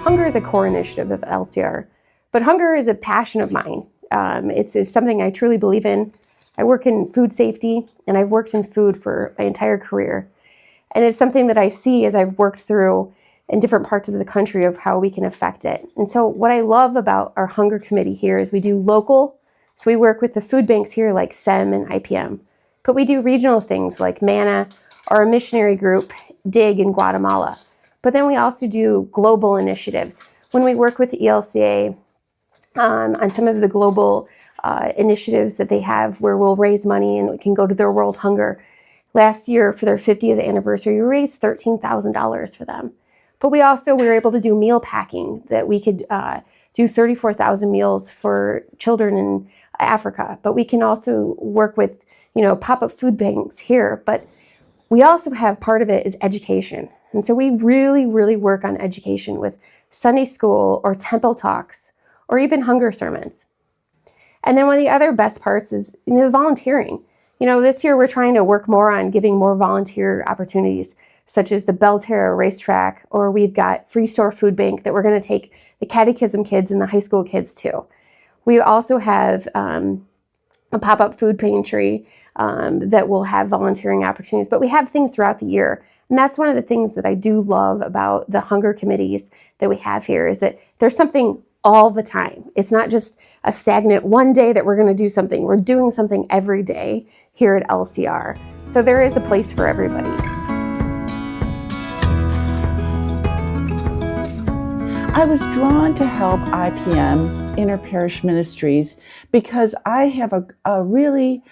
Hunger is a core initiative of LCR, but hunger is a passion of mine. It's something I truly believe in. I work in food safety, and I've worked in food for my entire career. And it's something that I see as I've worked through in different parts of the country of how we can affect it. And so what I love about our hunger committee here is we do local, so we work with the food banks here like SEM and IPM, but we do regional things like MANA or a missionary group, DIG in Guatemala. But then we also do global initiatives. When we work with the ELCA on some of the global initiatives that they have where we'll raise money and we can go to their World Hunger. Last year for their 50th anniversary, we raised $13,000 for them. But we were able to do meal packing, that we could do 34,000 meals for children in Africa. But we can also work with, pop-up food banks here. But we also have part of it is education. And so we really, really work on education with Sunday school or temple talks or even hunger sermons. And then one of the other best parts is volunteering. This year we're trying to work more on giving more volunteer opportunities, such as the Belterra racetrack, or we've got Free Store Food Bank that we're going to take the catechism kids and the high school kids to. We also have a pop-up food pantry that will have volunteering opportunities, but we have things throughout the year. And that's one of the things that I do love about the hunger committees that we have here, is that there's something all the time. It's not just a stagnant one day that we're going to do something. We're doing something every day here at LCR. So there is a place for everybody. I was drawn to help IPM, Interparish Ministries, because I have a really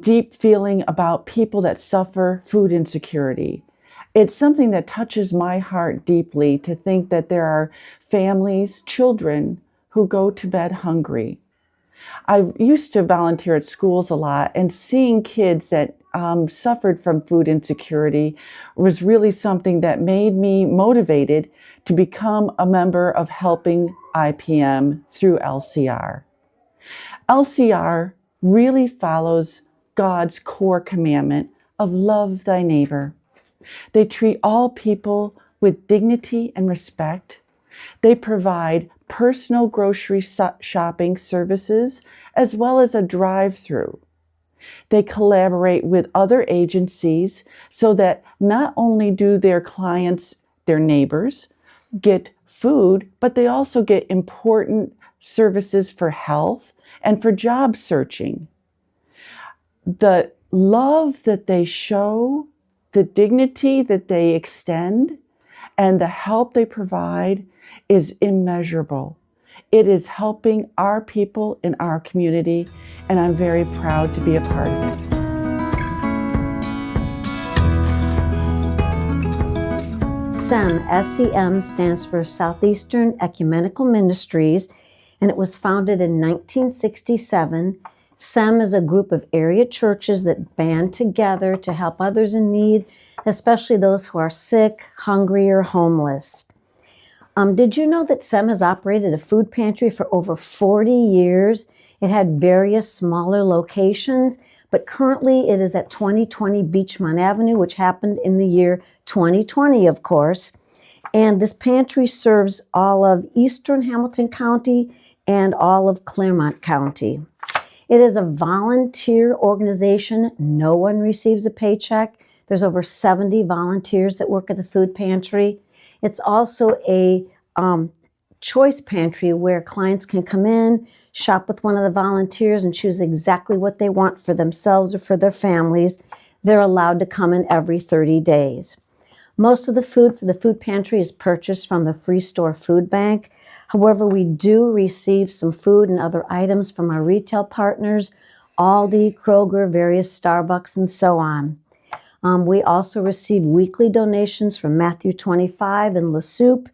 deep feeling about people that suffer food insecurity. It's something that touches my heart deeply to think that there are families, children, who go to bed hungry. I used to volunteer at schools a lot, and seeing kids that suffered from food insecurity was really something that made me motivated to become a member of helping IPM through LCR. LCR really follows God's core commandment of love thy neighbor. They treat all people with dignity and respect. They provide personal grocery shopping services as well as a drive-through. They collaborate with other agencies so that not only do their clients, their neighbors, get food, but they also get important services for health and for job searching. The love that they show, the dignity that they extend, and the help they provide is immeasurable. It is helping our people in our community, and I'm very proud to be a part of it. SEM, S-E-M, stands for Southeastern Ecumenical Ministries, and it was founded in 1967. SEM is a group of area churches that band together to help others in need, especially those who are sick, hungry, or homeless. Did you know that SEM has operated a food pantry for over 40 years? It had various smaller locations, but currently it is at 2020 Beachmont Avenue, which happened in the year 2020, of course. And this pantry serves all of Eastern Hamilton County and all of Clermont County. It is a volunteer organization. No one receives a paycheck. There's over 70 volunteers that work at the food pantry. It's also a choice pantry where clients can come in, shop with one of the volunteers, and choose exactly what they want for themselves or for their families. They're allowed to come in every 30 days. Most of the food for the food pantry is purchased from the Free Store Food Bank. However, we do receive some food and other items from our retail partners, Aldi, Kroger, various Starbucks, and so on. We also receive weekly donations from Matthew 25 and La Soup,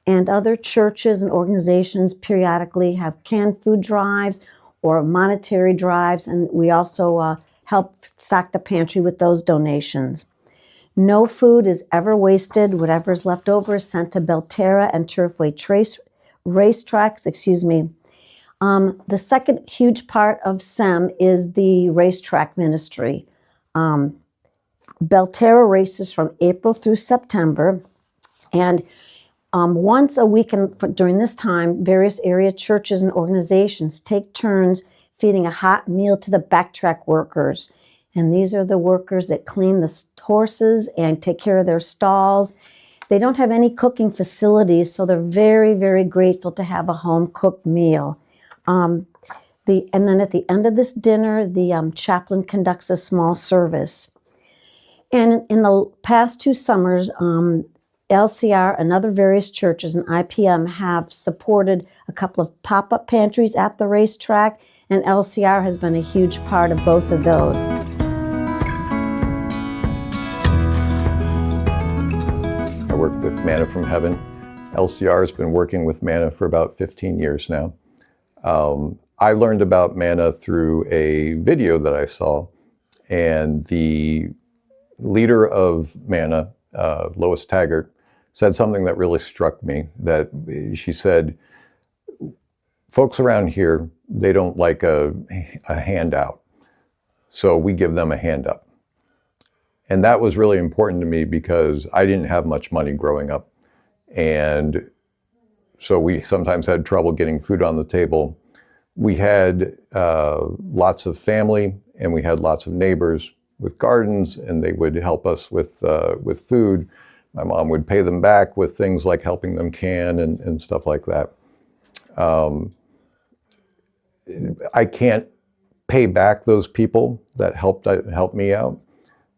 and other churches and organizations periodically have canned food drives or monetary drives, and we also help stock the pantry with those donations. No food is ever wasted. Whatever is left over is sent to Belterra and Turfway racetracks. The second huge part of SEM is the racetrack ministry. Belterra races from April through September, and Once a week during this time, various area churches and organizations take turns feeding a hot meal to the backtrack workers. And these are the workers that clean the horses and take care of their stalls. They don't have any cooking facilities, so they're very, very grateful to have a home-cooked meal. And then at the end of this dinner, the chaplain conducts a small service. And in the past 2 summers, LCR and other various churches and IPM have supported a couple of pop-up pantries at the racetrack, and LCR has been a huge part of both of those. I work with Manna from Heaven. LCR has been working with Manna for about 15 years now. I learned about Manna through a video that I saw, and the leader of Manna, Lois Taggart, said something that really struck me. That she said, folks around here, they don't like a handout, so we give them a hand up. And that was really important to me because I didn't have much money growing up. And so we sometimes had trouble getting food on the table. We had lots of family, and we had lots of neighbors with gardens, and they would help us with food. My mom would pay them back with things like helping them can and stuff like that. I can't pay back those people that helped me out,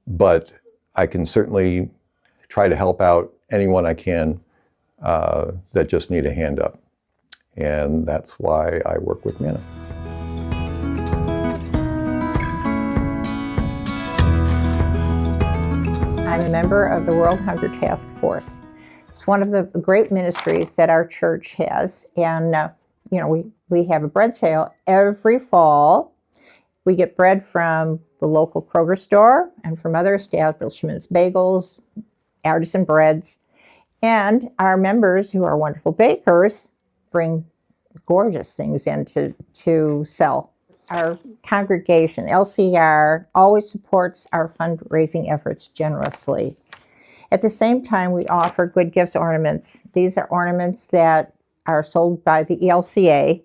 but I can certainly try to help out anyone I can that just need a hand up. And that's why I work with Manna. I'm a member of the World Hunger Task Force. It's one of the great ministries that our church has. And, we have a bread sale every fall. We get bread from the local Kroger store and from other establishments, bagels, artisan breads. And our members, who are wonderful bakers, bring gorgeous things in to sell. Our congregation, LCR, always supports our fundraising efforts generously. At the same time, we offer good gifts ornaments. These are ornaments that are sold by the ELCA,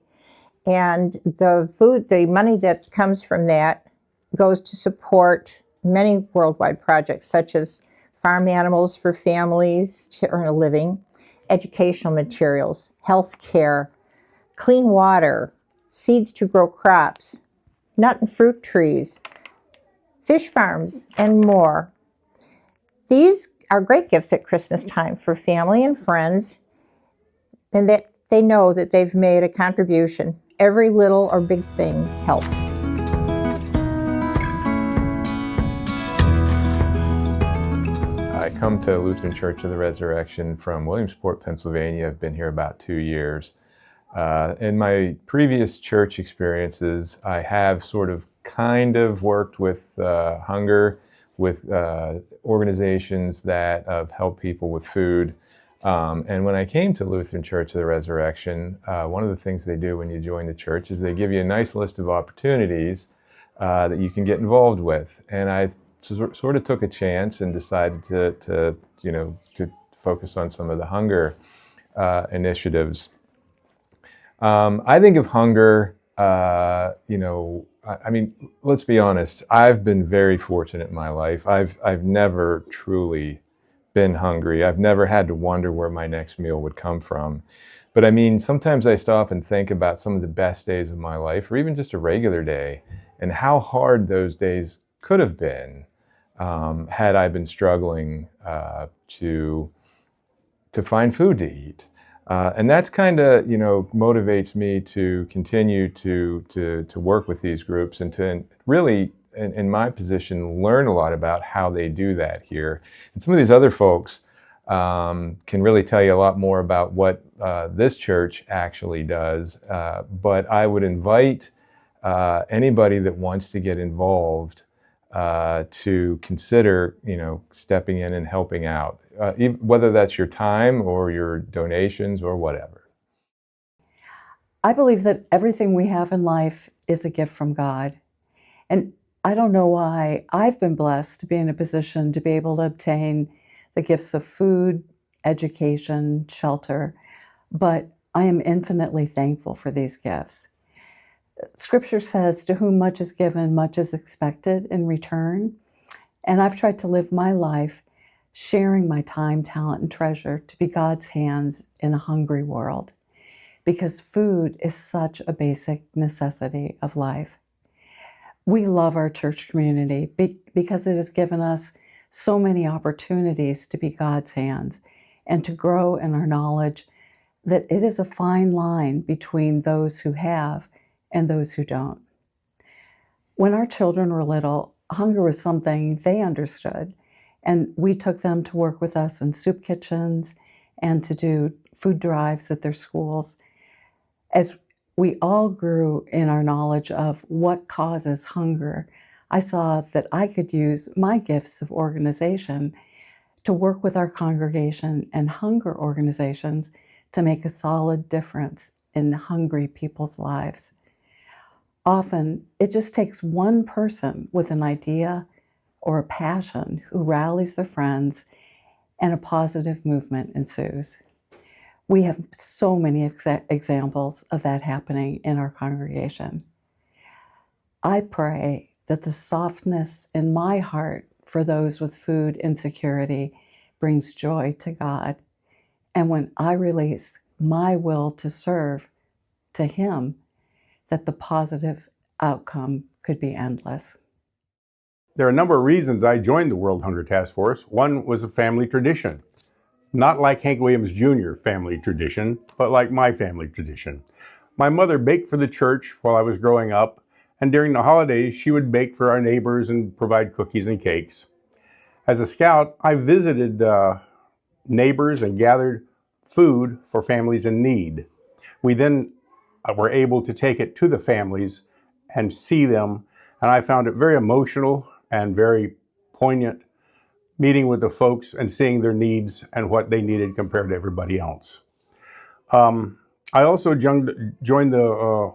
and the money that comes from that goes to support many worldwide projects, such as farm animals for families to earn a living, educational materials, health care, clean water, seeds to grow crops, nut and fruit trees, fish farms, and more. These are great gifts at Christmas time for family and friends, and that they know that they've made a contribution. Every little or big thing helps. I come to Lutheran Church of the Resurrection from Williamsport, Pennsylvania. I've been here about 2 years. In my previous church experiences, I have kind of worked with hunger, with organizations that help people with food. And when I came to Lutheran Church of the Resurrection, one of the things they do when you join the church is they give you a nice list of opportunities that you can get involved with. And I sort of took a chance and decided to focus on some of the hunger initiatives. I think of hunger, let's be honest. I've been very fortunate in my life. I've never truly been hungry. I've never had to wonder where my next meal would come from. But sometimes I stop and think about some of the best days of my life, or even just a regular day, and how hard those days could have been had I been struggling to find food to eat. And that's kind of, motivates me to continue to work with these groups and to really, in my position, learn a lot about how they do that here. And some of these other folks can really tell you a lot more about what this church actually does. But I would invite anybody that wants to get involved to consider, stepping in and helping out, whether that's your time or your donations or whatever. I believe that everything we have in life is a gift from God. And I don't know why I've been blessed to be in a position to be able to obtain the gifts of food education, shelter, but I am infinitely thankful for these gifts. Scripture says, to whom much is given, much is expected in return. And I've tried to live my life sharing my time, talent, and treasure to be God's hands in a hungry world, because food is such a basic necessity of life. We love our church community because it has given us so many opportunities to be God's hands and to grow in our knowledge that it is a fine line between those who have and those who don't. When our children were little, hunger was something they understood, and we took them to work with us in soup kitchens and to do food drives at their schools. As we all grew in our knowledge of what causes hunger, I saw that I could use my gifts of organization to work with our congregation and hunger organizations to make a solid difference in hungry people's lives. Often, it just takes one person with an idea or a passion who rallies their friends, and a positive movement ensues. We have so many examples of that happening in our congregation. I pray that the softness in my heart for those with food insecurity brings joy to God. And when I release my will to serve to Him, that the positive outcome could be endless. There are a number of reasons I joined the World Hunger Task Force. One was a family tradition. Not like Hank Williams Jr. family tradition, but like my family tradition. My mother baked for the church while I was growing up, and during the holidays, she would bake for our neighbors and provide cookies and cakes. As a scout, I visited neighbors and gathered food for families in need. We then were able to take it to the families and see them, and I found it very emotional and very poignant, meeting with the folks and seeing their needs and what they needed compared to everybody else. I also joined the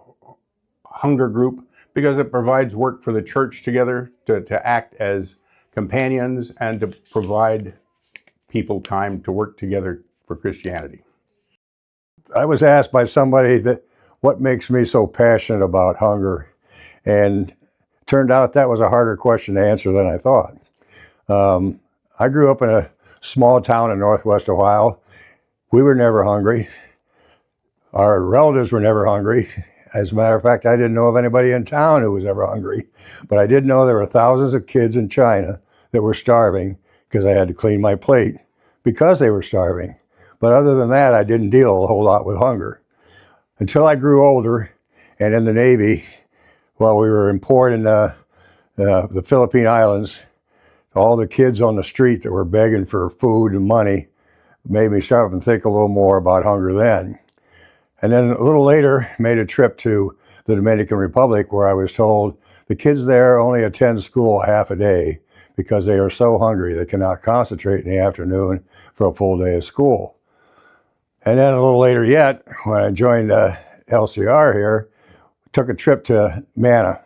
hunger group because it provides work for the church together to act as companions and to provide people time to work together for Christianity. I was asked by somebody that what makes me so passionate about hunger, and turned out that was a harder question to answer than I thought. I grew up in a small town in northwest Ohio. We were never hungry. Our relatives were never hungry. As a matter of fact, I didn't know of anybody in town who was ever hungry. But I did know there were thousands of kids in China that were starving because I had to clean my plate because they were starving. But other than that, I didn't deal a whole lot with hunger. Until I grew older and in the Navy, while we were in port in the Philippine Islands, all the kids on the street that were begging for food and money made me start up and think a little more about hunger then. And then a little later, made a trip to the Dominican Republic where I was told the kids there only attend school half a day because they are so hungry they cannot concentrate in the afternoon for a full day of school. And then a little later yet, when I joined LCR here, took a trip to Manna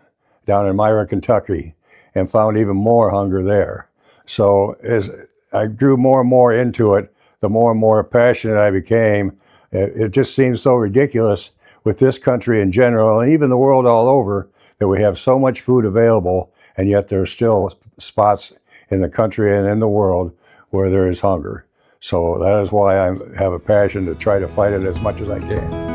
down in Myra, Kentucky, and found even more hunger there. So as I grew more and more into it, the more and more passionate I became. It just seems so ridiculous with this country in general, and even the world all over, that we have so much food available, and yet there are still spots in the country and in the world where there is hunger. So that is why I have a passion to try to fight it as much as I can.